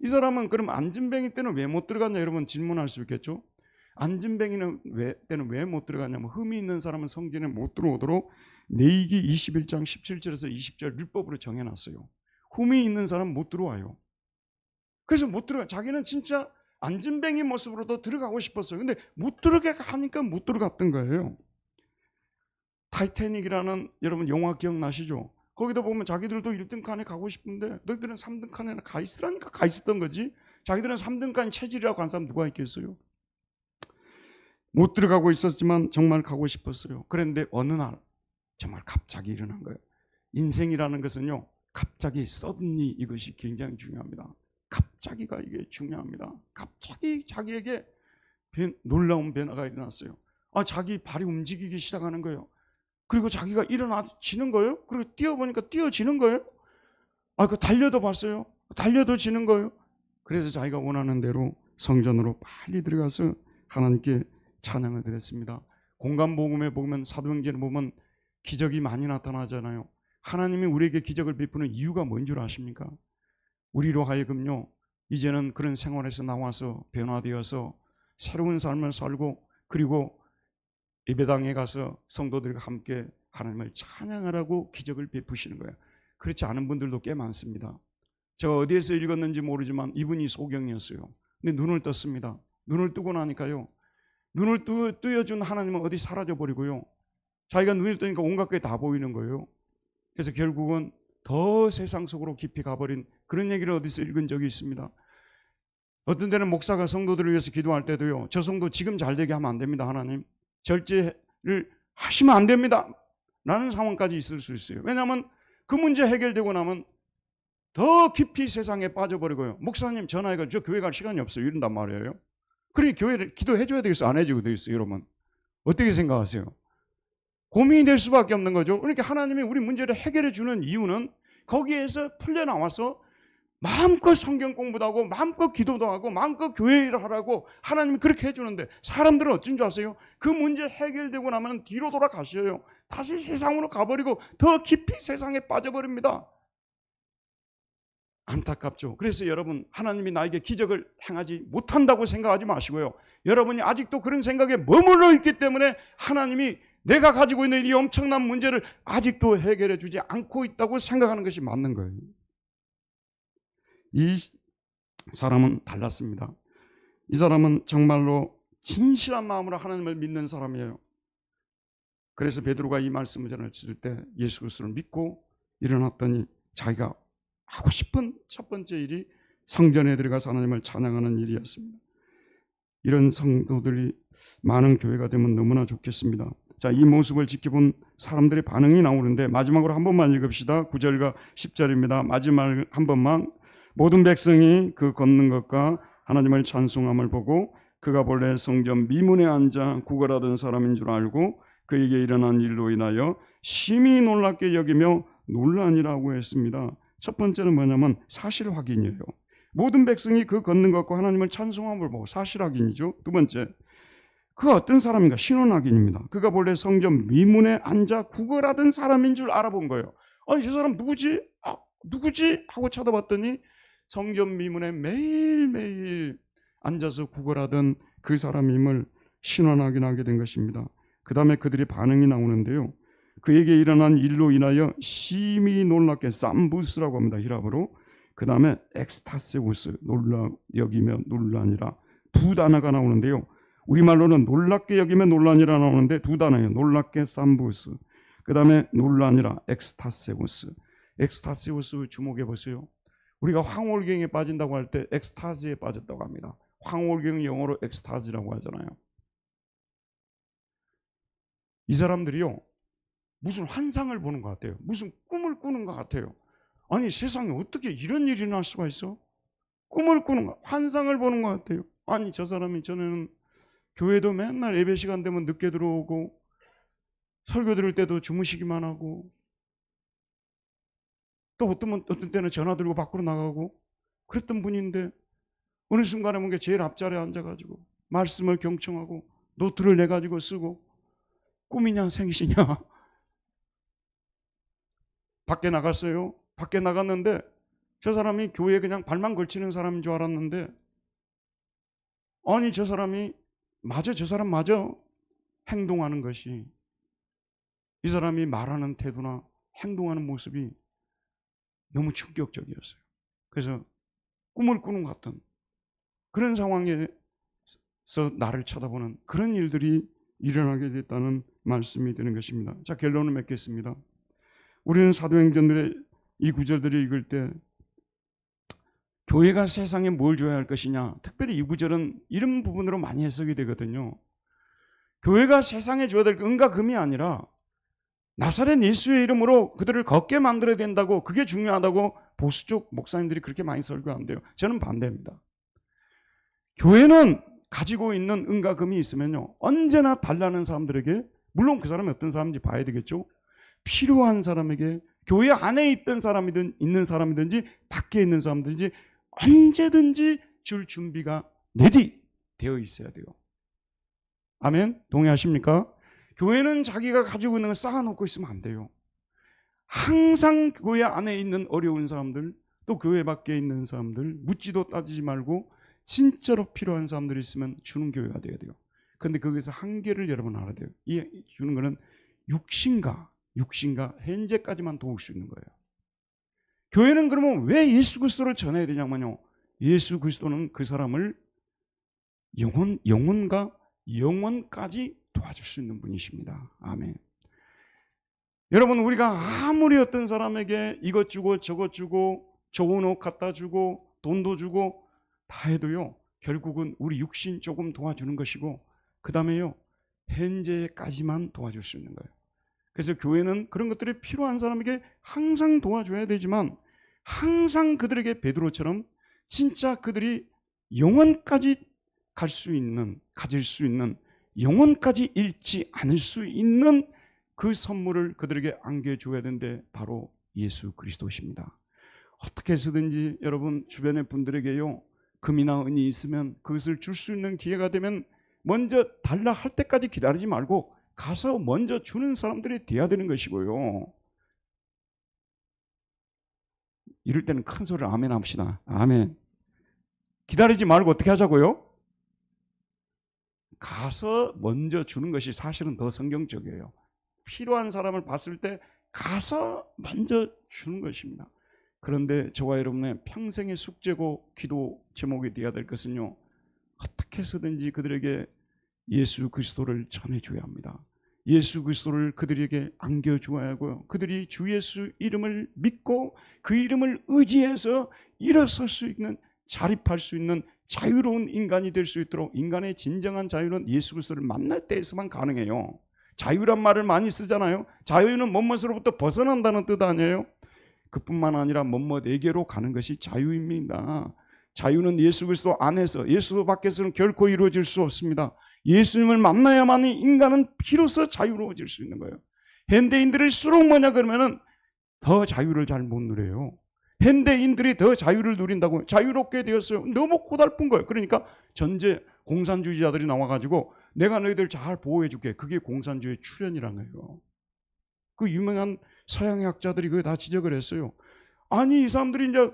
이 사람은 그럼 안진뱅이 때는 왜 못 들어갔냐 여러분 질문할 수 있겠죠. 안진뱅이는 때는 왜 못 들어갔냐면 흠이 있는 사람은 성전에 못 들어오도록 레위기 21장 17절에서 20절 율법으로 정해놨어요. 흠이 있는 사람은 못 들어와요. 그래서 못 들어가. 자기는 진짜 안진뱅이 모습으로도 들어가고 싶었어요. 근데 못 들어가게 하니까 못 들어갔던 거예요. 타이타닉이라는 여러분 영화 기억나시죠? 거기다 보면 자기들도 1등 칸에 가고 싶은데 너희들은 3등 칸에 가 있으라니까 가 있었던 거지. 자기들은 3등 칸 체질이라고 한 사람 누가 있겠어요? 못 들어가고 있었지만 정말 가고 싶었어요. 그런데 어느 날 정말 갑자기 일어난 거예요. 인생이라는 것은요, 갑자기 suddenly 이것이 굉장히 중요합니다. 갑자기가 이게 중요합니다. 갑자기 자기에게 놀라운 변화가 일어났어요. 자기 발이 움직이기 시작하는 거예요. 그리고 자기가 일어나지는 거예요. 그리고 뛰어보니까 뛰어지는 거예요. 그 달려도 봤어요. 달려도 지는 거예요. 그래서 자기가 원하는 대로 성전으로 빨리 들어가서 하나님께 찬양을 드렸습니다. 공간복음에 보면 사도행전에 보면 기적이 많이 나타나잖아요. 하나님이 우리에게 기적을 베푸는 이유가 뭔 줄 아십니까? 우리로 하여금요, 이제는 그런 생활에서 나와서 변화되어서 새로운 삶을 살고 그리고 예배당에 가서 성도들과 함께 하나님을 찬양하라고 기적을 베푸시는 거예요. 그렇지 않은 분들도 꽤 많습니다. 제가 어디에서 읽었는지 모르지만 이분이 소경이었어요. 근데 눈을 떴습니다. 눈을 뜨고 나니까요, 눈을 뜨여준 하나님은 어디 사라져버리고요, 자기가 눈을 뜨니까 온갖 게 다 보이는 거예요. 그래서 결국은 더 세상 속으로 깊이 가버린 그런 얘기를 어디서 읽은 적이 있습니다. 어떤 데는 목사가 성도들을 위해서 기도할 때도요, 저 성도 지금 잘 되게 하면 안 됩니다. 하나님 절제를 하시면 안 됩니다 라는 상황까지 있을 수 있어요. 왜냐하면 그 문제 해결되고 나면 더 깊이 세상에 빠져버리고요, 목사님 전화해가지고 저 교회 갈 시간이 없어요 이런단 말이에요. 그러니 교회를 기도해줘야 되겠어요, 안 해주고 되겠어요? 여러분 어떻게 생각하세요? 고민이 될 수밖에 없는 거죠. 그러니까 하나님이 우리 문제를 해결해 주는 이유는 거기에서 풀려나와서 마음껏 성경 공부도 하고 마음껏 기도도 하고 마음껏 교회 일을 하라고 하나님이 그렇게 해주는데, 사람들은 어쩐 줄 아세요? 그 문제 해결되고 나면 뒤로 돌아가셔요. 다시 세상으로 가버리고 더 깊이 세상에 빠져버립니다. 안타깝죠. 그래서 여러분, 하나님이 나에게 기적을 행하지 못한다고 생각하지 마시고요, 여러분이 아직도 그런 생각에 머물러 있기 때문에 하나님이 내가 가지고 있는 이 엄청난 문제를 아직도 해결해 주지 않고 있다고 생각하는 것이 맞는 거예요. 이 사람은 달랐습니다. 이 사람은 정말로 진실한 마음으로 하나님을 믿는 사람이에요. 그래서 베드로가 이 말씀을 전했을 때 예수 그리스도를 믿고 일어났더니 자기가 하고 싶은 첫 번째 일이 성전에 들어가서 하나님을 찬양하는 일이었습니다. 이런 성도들이 많은 교회가 되면 너무나 좋겠습니다. 자, 이 모습을 지켜본 사람들의 반응이 나오는데 마지막으로 한 번만 읽읍시다. 9절과 10절입니다. 마지막 한 번만. 모든 백성이 그 걷는 것과 하나님을 찬송함을 보고 그가 본래 성전 미문에 앉아 구걸하던 사람인 줄 알고 그에게 일어난 일로 인하여 심히 놀랍게 여기며 놀라니라고 했습니다. 첫 번째는 뭐냐면 사실 확인이에요. 모든 백성이 그 걷는 것과 하나님을 찬송함을 보고 사실 확인이죠. 두 번째, 그가 어떤 사람인가? 신원 확인입니다. 그가 본래 성전 미문에 앉아 구걸하던 사람인 줄 알아본 거예요. 아니, 저 사람 누구지? 누구지? 하고 쳐다봤더니 성전 미문에 매일매일 앉아서 구걸하던 그 사람임을 신원 확인하게 된 것입니다. 그 다음에 그들의 반응이 나오는데요. 그에게 일어난 일로 인하여 심히 놀랍게 삼부스라고 합니다. 히랍어로. 그 다음에 엑스타세우스, 놀라 여기며 놀라니라, 두 단어가 나오는데요. 우리말로는 놀랍게 여기며 놀라니라 나오는데 두 단어예요. 놀랍게 삼부스, 그 다음에 놀라니라 엑스타세우스. 엑스타세우스 주목해 보세요. 우리가 황홀경에 빠진다고 할 때 엑스타즈에 빠졌다고 합니다. 황홀경 영어로 엑스타즈라고 하잖아요. 이 사람들이요, 무슨 환상을 보는 것 같아요. 무슨 꿈을 꾸는 것 같아요. 아니, 세상에 어떻게 이런 일이 날 수가 있어? 꿈을 꾸는 거, 환상을 보는 것 같아요. 아니, 저 사람이 전에는 교회도 맨날 예배 시간 되면 늦게 들어오고 설교 들을 때도 주무시기만 하고 또 어떤 때는 전화 들고 밖으로 나가고 그랬던 분인데 어느 순간에 뭔가 제일 앞자리에 앉아가지고 말씀을 경청하고 노트를 내가지고 쓰고 꿈이냐 생시냐 밖에 나갔어요. 밖에 나갔는데 저 사람이 교회에 그냥 발만 걸치는 사람인 줄 알았는데 아니, 저 사람이 저 사람 행동하는 것이, 이 사람이 말하는 태도나 행동하는 모습이 너무 충격적이었어요. 그래서 꿈을 꾸는 것 같은 그런 상황에서 나를 쳐다보는 그런 일들이 일어나게 됐다는 말씀이 되는 것입니다. 자, 결론을 맺겠습니다. 우리는 사도행전들의 이 구절들을 읽을 때 교회가 세상에 뭘 줘야 할 것이냐, 특별히 이 구절은 이런 부분으로 많이 해석이 되거든요. 교회가 세상에 줘야 될 은과 금이 아니라 나사렛 예수의 이름으로 그들을 걷게 만들어야 된다고, 그게 중요하다고 보수 쪽 목사님들이 그렇게 많이 설교한대요. 저는 반대입니다. 교회는 가지고 있는 은과 금이 있으면요, 언제나 달라는 사람들에게, 물론 그 사람이 어떤 사람인지 봐야 되겠죠. 필요한 사람에게, 교회 안에 있던 사람이든 있는 사람이든지 밖에 있는 사람들인지 언제든지 줄 준비가 레디 되어 있어야 돼요. 아멘? 동의하십니까? 교회는 자기가 가지고 있는 걸 쌓아놓고 있으면 안 돼요. 항상 교회 안에 있는 어려운 사람들, 또 교회 밖에 있는 사람들, 묻지도 따지지 말고 진짜로 필요한 사람들이 있으면 주는 교회가 돼야 돼요. 그런데 거기서 한계를 여러분 알아야 돼요. 이 주는 거는 육신과 현재까지만 도울 수 있는 거예요. 교회는 그러면 왜 예수 그리스도를 전해야 되냐면요, 예수 그리스도는 그 사람을 영혼과 영원까지 도와줄 수 있는 분이십니다. 아멘. 여러분, 우리가 아무리 어떤 사람에게 이것 주고 저것 주고 좋은 옷 갖다 주고 돈도 주고 다 해도요, 결국은 우리 육신 조금 도와주는 것이고 그 다음에요, 현재까지만 도와줄 수 있는 거예요. 그래서 교회는 그런 것들이 필요한 사람에게 항상 도와줘야 되지만 항상 그들에게 베드로처럼 진짜 그들이 영원까지 가질 수 있는, 영원까지 잃지 않을 수 있는 그 선물을 그들에게 안겨줘야 되는데 바로 예수 그리스도십니다. 어떻게 해서든지 여러분 주변의 분들에게요, 금이나 은이 있으면 그것을 줄 수 있는 기회가 되면 먼저 달라 할 때까지 기다리지 말고 가서 먼저 주는 사람들이 돼야 되는 것이고요. 이럴 때는 큰 소리로 아멘 합시다. 아멘. 기다리지 말고 어떻게 하자고요? 가서 먼저 주는 것이 사실은 더 성경적이에요. 필요한 사람을 봤을 때 가서 먼저 주는 것입니다. 그런데 저와 여러분의 평생의 숙제고 기도 제목이 되어야 될 것은요, 어떻게 해서든지 그들에게 예수 그리스도를 전해줘야 합니다. 예수 그리스도를 그들에게 안겨주어야 하고요, 그들이 주 예수 이름을 믿고 그 이름을 의지해서 일어설 수 있는, 자립할 수 있는 자유로운 인간이 될 수 있도록, 인간의 진정한 자유는 예수 그리스도를 만날 때에서만 가능해요. 자유란 말을 많이 쓰잖아요. 자유는 뭐뭇으로부터 벗어난다는 뜻 아니에요? 그뿐만 아니라 뭐뭐에게로 가는 것이 자유입니다. 자유는 예수 그리스도 안에서, 예수 밖에서는 결코 이루어질 수 없습니다. 예수님을 만나야만 인간은 비로소 자유로워질 수 있는 거예요. 현대인들일수록 뭐냐 그러면은 더 자유를 잘 못 누려요. 현대인들이 더 자유를 누린다고 자유롭게 되었어요. 너무 고달픈 거예요. 그러니까 전제 공산주의자들이 나와가지고 내가 너희들 잘 보호해줄게. 그게 공산주의 출현이라는 거예요. 그 유명한 서양의 학자들이 그거 다 지적을 했어요. 아니 이 사람들이 이제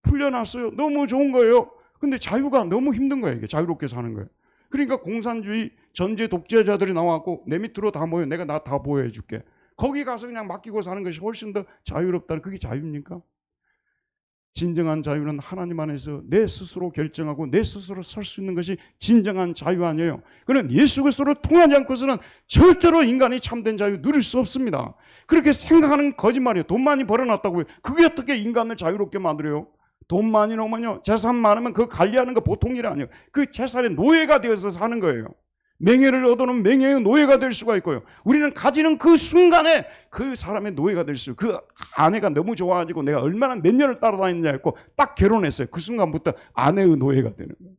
풀려났어요. 너무 좋은 거예요. 근데 자유가 너무 힘든 거예요. 이게 자유롭게 사는 거예요. 그러니까 공산주의 전제 독재자들이 나와갖고 내 밑으로 다 모여. 내가 나 다 보호해줄게. 거기 가서 그냥 맡기고 사는 것이 훨씬 더 자유롭다는, 그게 자유입니까? 진정한 자유는 하나님 안에서 내 스스로 결정하고 내 스스로 설 수 있는 것이 진정한 자유 아니에요. 그는 예수 그리스도를 통하지 않고서는 절대로 인간이 참된 자유 누릴 수 없습니다. 그렇게 생각하는 거짓말이에요. 돈 많이 벌어놨다고요. 그게 어떻게 인간을 자유롭게 만들어요? 돈 많이 넣으면요, 재산 많으면 그거 관리하는 거 보통 일 아니에요. 그 재산의 노예가 되어서 사는 거예요. 명예를 얻어놓은 명예의 노예가 될 수가 있고요. 우리는 가지는 그 순간에 그 사람의 노예가 될 수, 그 아내가 너무 좋아가지고 내가 얼마나 몇 년을 따라다녔냐 했고 딱 결혼했어요. 그 순간부터 아내의 노예가 되는 거예요.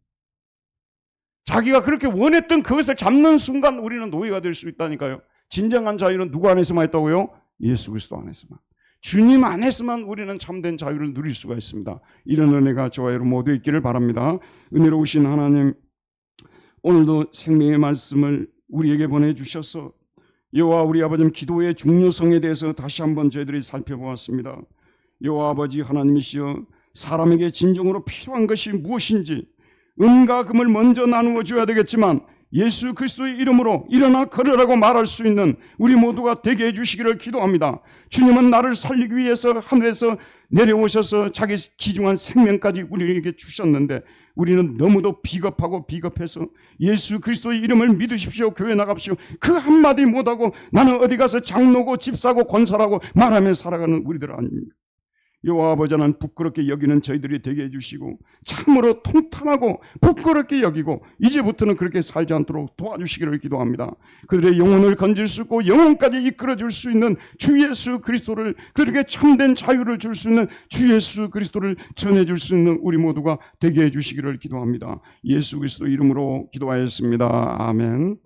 자기가 그렇게 원했던 그것을 잡는 순간 우리는 노예가 될 수 있다니까요. 진정한 자유는 누구 안에서만 있다고요? 예수 그리스도 안에서만. 주님 안에서만 우리는 참된 자유를 누릴 수가 있습니다. 이런 은혜가 저와 여러분 모두 있기를 바랍니다. 은혜로우신 하나님, 오늘도 생명의 말씀을 우리에게 보내주셔서 여호와 우리 아버지 기도의 중요성에 대해서 다시 한번 저희들이 살펴보았습니다. 여호와 아버지 하나님이시여, 사람에게 진정으로 필요한 것이 무엇인지 은과 금을 먼저 나누어 줘야 되겠지만 예수 그리스도의 이름으로 일어나 걸으라고 말할 수 있는 우리 모두가 되게 해주시기를 기도합니다. 주님은 나를 살리기 위해서 하늘에서 내려오셔서 자기 귀중한 생명까지 우리에게 주셨는데 우리는 너무도 비겁하고 비겁해서 예수 그리스도의 이름을 믿으십시오, 교회 나갑시오, 그 한마디 못하고 나는 어디 가서 장로고 집사고 권사라고 말하며 살아가는 우리들 아닙니까? 여호와 아버지는 부끄럽게 여기는 저희들이 되게 해주시고 참으로 통탄하고 부끄럽게 여기고 이제부터는 그렇게 살지 않도록 도와주시기를 기도합니다. 그들의 영혼을 건질 수 있고 영혼까지 이끌어줄 수 있는 주 예수 그리스도를, 그들에게 참된 자유를 줄 수 있는 주 예수 그리스도를 전해줄 수 있는 우리 모두가 되게 해주시기를 기도합니다. 예수 그리스도 이름으로 기도하였습니다. 아멘.